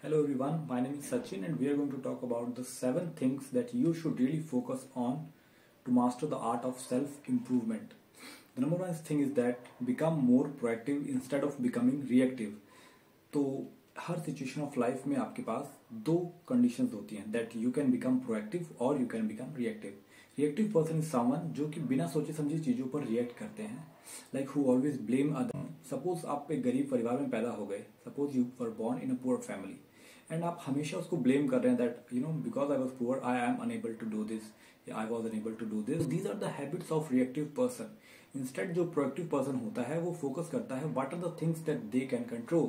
Hello everyone, my name is Sachin and we are going to talk about the 7 things that you should really focus on to master the art of self-improvement. The number one thing is that become more proactive instead of becoming reactive. तो हर situation of life में आपके पास दो conditions होती हैं that you can become proactive और you can become reactive. Reactive person is someone जो कि बिना सोचे समझे चीजों पर रिएक्ट करते हैं, like who always blame other. Suppose आप एक गरीब परिवार में पैदा हो गए, suppose you were born in a poor family and आप हमेशा उसको ब्लेम कर रहे हैं that because I was poor I am unable to do this, I was unable to do this. These are the habits of reactive person. Instead जो proactive person होता है वो फोकस करता है what are the things that they can control,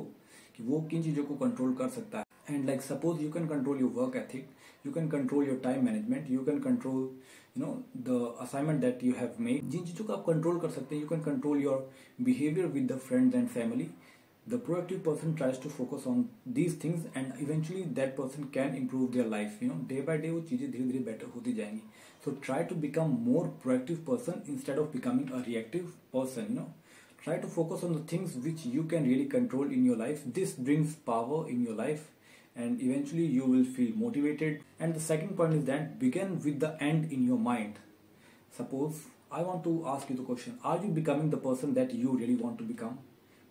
कि वो किन चीजों को कंट्रोल कर सकता है. And like suppose you can control your work ethic, you can control your time management, you can control the assignment that you have made. जिन चीजों को आप कंट्रोल कर सकते हैं, you can control your behaviour with the friends and family. The proactive person tries to focus on these things and eventually that person can improve their life. Day by day वो चीजें धीरे धीरे better होती जाएंगी. So try to become more proactive person instead of becoming a reactive person. Try to focus on the things which you can really control in your life. This brings power in your life and eventually you will feel motivated. And the second point is that begin with the end in your mind. Suppose I want to ask you the question, are you becoming the person that you really want to become?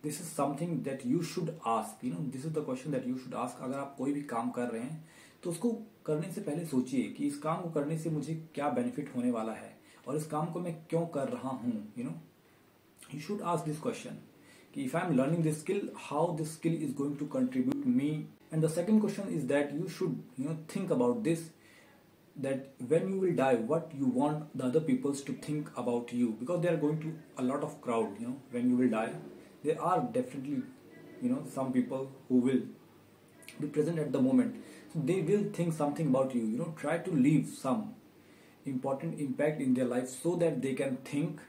This is something that you should ask. This is the question that you should ask. अगर आप कोई भी काम कर रहे हैं तो उसको करने से पहले सोचिए कि इस काम को करने से मुझे क्या बेनिफिट होने वाला है और इस काम को मैं क्यों कर रहा हूँ. You should ask this question कि if I am learning this skill, how this skill is going to contribute to me. And the second question is that you should think about this, that when you will die, what you want the other peoples to think about you, because they are going to a lot of crowd. When you will die, there are definitely some people who will be present at the moment, so they will think something about you. Try to leave some important impact in their life so that they can think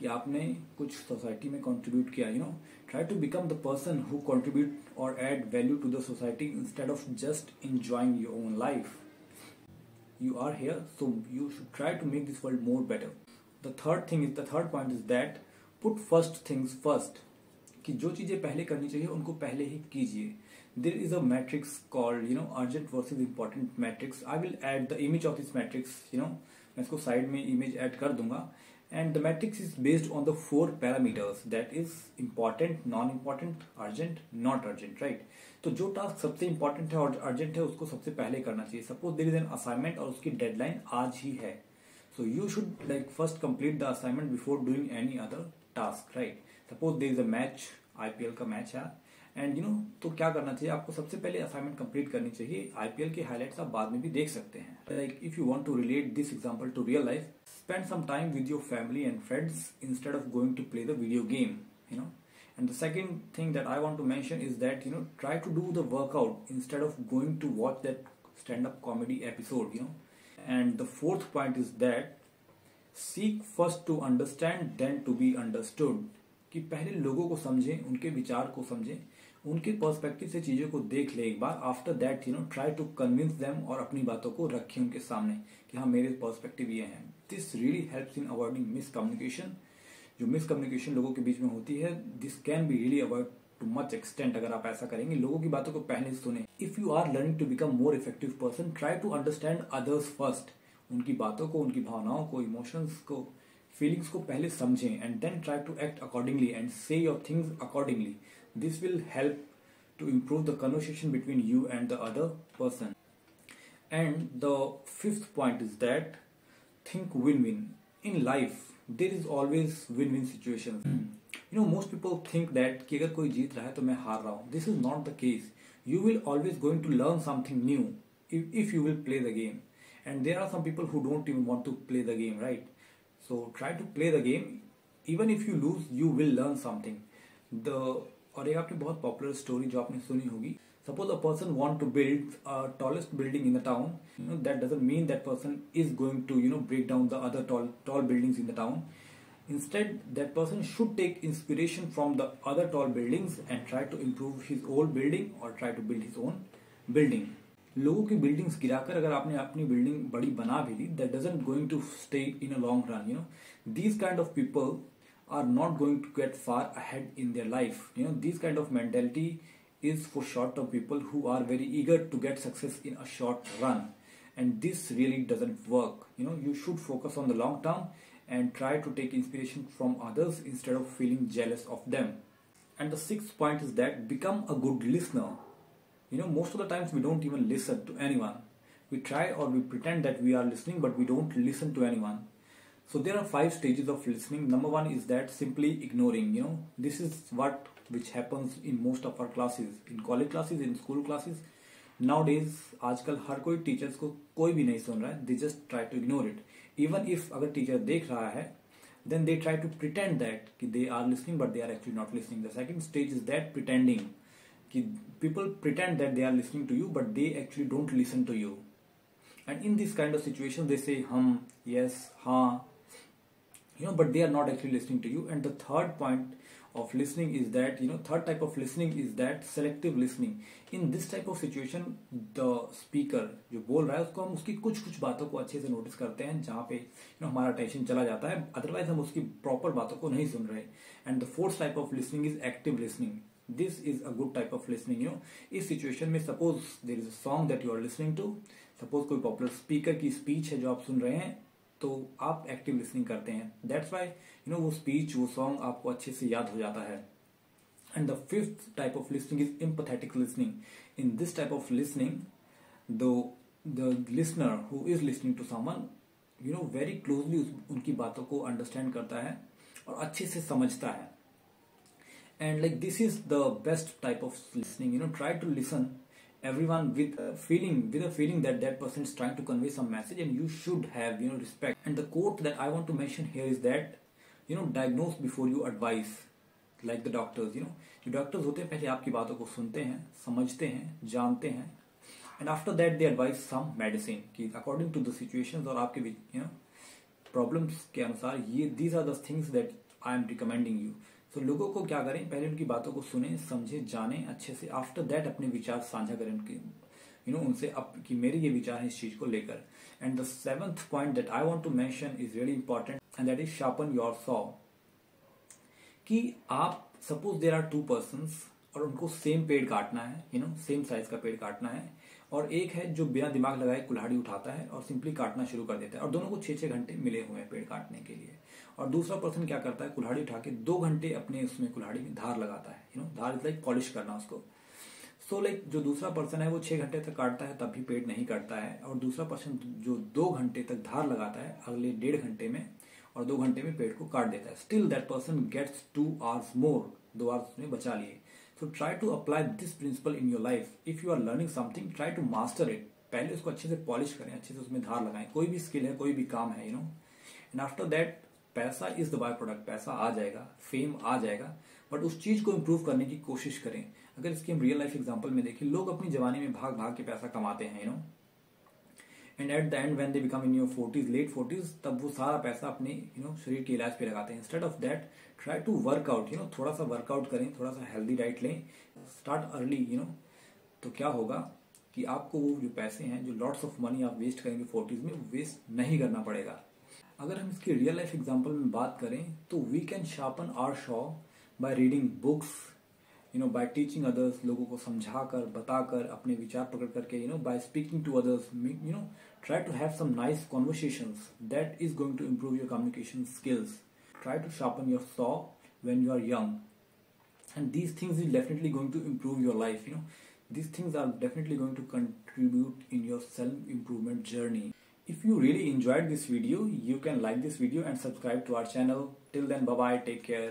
कि आपने कुछ society में contribute किया. Try to become the person who contribute or add value to the society instead of just enjoying your own life. You are here, so you should try to make this world more better. The third point is that put first things first. कि जो चीजें पहले करनी चाहिए उनको पहले ही कीजिए. There is a matrix called urgent versus important matrix. I will add the image of this matrix. मैं इसको साइड में इमेज ऐड कर दूंगा. And the matrix is based on the 4 parameters, that is important, non important, urgent, not urgent. Right. तो जो task सबसे important है और अर्जेंट है उसको सबसे पहले करना चाहिए. Suppose there is an assignment और उसकी डेडलाइन आज ही है, so you should first complete the assignment before doing any other task. Right. Suppose there is a match, IPL का मैच है एंड तो क्या करना चाहिए, आपको सबसे पहले असाइनमेंट कंप्लीट करनी चाहिए. IPL के हाईलाइट्स आप बाद में भी देख सकते हैं. Like if you want to relate this example to real life, spend some time with your family and friends instead of going to play the video game. And the second thing that I want to mention is that try to do the workout instead of going to watch that stand-up comedy episode. And the fourth point is that seek first to understand then to be understood. कि पहले लोगों को समझें, उनके विचार को समझें, उनके पर्सपेक्टिव से चीजों को देख ले एक बार. After that try to convince them और अपनी बातों को रखें उनके सामने कि हाँ मेरे पर्सपेक्टिव ये हैं. This really helps in avoiding miscommunication. जो मिसकम्युनिकेशन लोगों के बीच में होती है, this can be really avoid too much extent अगर आप ऐसा करेंगे. लोगों की बातों को पहले सुने. If you are learning to become more effective person, try to understand others first. उनकी बातों को, उनकी भावनाओं को, इमोशंस को, फीलिंग्स को पहले समझें and then try to act accordingly and set your things accordingly. This will help to improve the conversation between you and the other person. And the fifth point is that think win-win. In life there is always win-win situations. Most people think that कि अगर कोई जीत रहा है तो मैं हार रहा हूँ. This is not the case. You will always going to learn something new if you will play the game. And there are some people who don't even want to play the game, right? So try to play the game. Even if you lose, you will learn something. और एक आपने बहुत popular story जो आपने सुनी होगी. Suppose a person want to build a tallest building in the town. That doesn't mean that person is going to break down the other tall buildings in the town. Instead, that person should take inspiration from the other tall buildings and try to improve his old building or try to build his own building. लोगों की buildings गिराकर अगर आपने अपनी building बड़ी बना भी ली, that doesn't going to stay in a long run. These kind of people are not going to get far ahead in their life. This kind of mentality is for short-term people who are very eager to get success in a short run, and this really doesn't work. You should focus on the long term and try to take inspiration from others instead of feeling jealous of them. And the sixth point is that become a good listener. Most of the times we don't even listen to anyone. We try or we pretend that we are listening, but we don't listen to anyone. So there are 5 stages of listening. Number 1 is that simply ignoring. This is what which happens in most of our classes, in college classes, in school classes. Nowadays, आजकल हर कोई teachers को कोई भी नहीं सुन रहा है. They just try to ignore it. Even if अगर teacher देख रहा है, then they try to pretend that कि they are listening, but they are actually not listening. The second stage is that pretending. कि people pretend that they are listening to you, but they actually don't listen to you. And in this kind of situation, they say hum, yes, हाँ, but they are not actually listening to you. And the third point of listening is that, third type of listening is that selective listening. In this type of situation, the speaker जो बोल रहा है उसको हम उसकी कुछ बातों को अच्छे से नोटिस करते हैं जहाँ पे हमारा अटेंशन चला जाता है, अदरवाइज हम उसकी प्रॉपर बातों को नहीं सुन रहे. And the fourth type of listening is active listening. This is a good type of listening. इस सिचुएशन में suppose there is a song that you are listening to, suppose कोई पॉपुलर स्पीकर की speech है जो आप सुन रहे हैं, तो आप एक्टिव लिसनिंग करते हैं. दैट्स वाई वो स्पीच, वो सॉन्ग आपको अच्छे से याद हो जाता है. And the fifth type of listening is empathetic listening. In this type of listening the listener who is listening to someone very closely उनकी बातों को अंडरस्टैंड करता है और अच्छे से समझता है. And like this is the best type of listening. Try to listen everyone with a feeling that that person is trying to convey some message, and you should have respect. And the quote that I want to mention here is that diagnose before you advise, like the doctors. जो doctors होते हैं पहले आपकी बातों को सुनते हैं, समझते हैं, जानते हैं, and after that they advise some medicine कि according to the situations और आपके problems के अनुसार ये these are the things that I am recommending you. तो लोगों को क्या करें, पहले उनकी बातों को सुने, समझे, जाने अच्छे से. आफ्टर दैट अपने विचार साझा करें उनके उनसे अब कि मेरे ये विचार है इस चीज को लेकर. And the seventh point that I want to mention is really important, and that is sharpen your saw. कि आप सपोज देयर आर 2 पर्सन्स और उनको सेम पेड़ काटना है, सेम साइज का पेड़ काटना है, और एक है जो बिना दिमाग लगाए कुल्हाड़ी उठाता है और सिंपली काटना शुरू कर देता है, और दोनों को 6-6 घंटे मिले हुए हैं पेड़ काटने के लिए. और दूसरा पर्सन क्या करता है, कुल्हाड़ी उठा के 2 घंटे अपने उसमें कुल्हाड़ी में धार लगाता है. धार इज लाइक पॉलिश करना उसको. सो लाइक जो दूसरा पर्सन है वो 6 घंटे तक काटता है, तब भी पेड़ नहीं काटता है. और दूसरा पर्सन जो 2 घंटे तक धार लगाता है, अगले 1.5 घंटे में और 2 घंटे में पेड़ को काट देता है. Still that person gets 2 hours more, 2 hours उसने बचा लिए. So try to apply this principle in your life. If you are learning something, try to master it. पहले उसको अच्छे से पॉलिश करें, अच्छे से उसमें धार लगाएं. कोई भी स्किल है, कोई भी काम है, एंड आफ्टर दैट पैसा इज द बाय प्रोडक्ट. पैसा आ जाएगा, फेम आ जाएगा, बट उस चीज को इम्प्रूव करने की कोशिश करें. अगर इसकी हम रियल लाइफ एग्जांपल में देखें, लोग अपनी जवानी में भाग भाग के पैसा कमाते हैं, and at the end when they become in your 40s, late 40s, तब वो सारा पैसा अपने शरीर के इलाज पे लगाते हैं. Instead of that try to work out. थोड़ा सा वर्कआउट करें, थोड़ा सा हेल्दी डाइट लें, स्टार्ट अर्ली. तो क्या होगा कि आपको वो जो पैसे हैं, जो लॉट्स ऑफ मनी आप वेस्ट करेंगे 40s में, वेस्ट नहीं करना पड़ेगा. अगर हम इसकी रियल लाइफ एग्जांपल में बात करें तो we can sharpen our saw by reading books, by teaching others. लोगों को समझाकर, बताकर, अपने विचार प्रकट करके, by speaking to others. Try to have some nice conversations. That is going to improve your communication skills. Try to sharpen your saw when you are young, and these things is definitely going to improve your life. These things are definitely going to contribute in your self-improvement journey. If you really enjoyed this video, you can like this video and subscribe to our channel. Till then, bye bye, take care.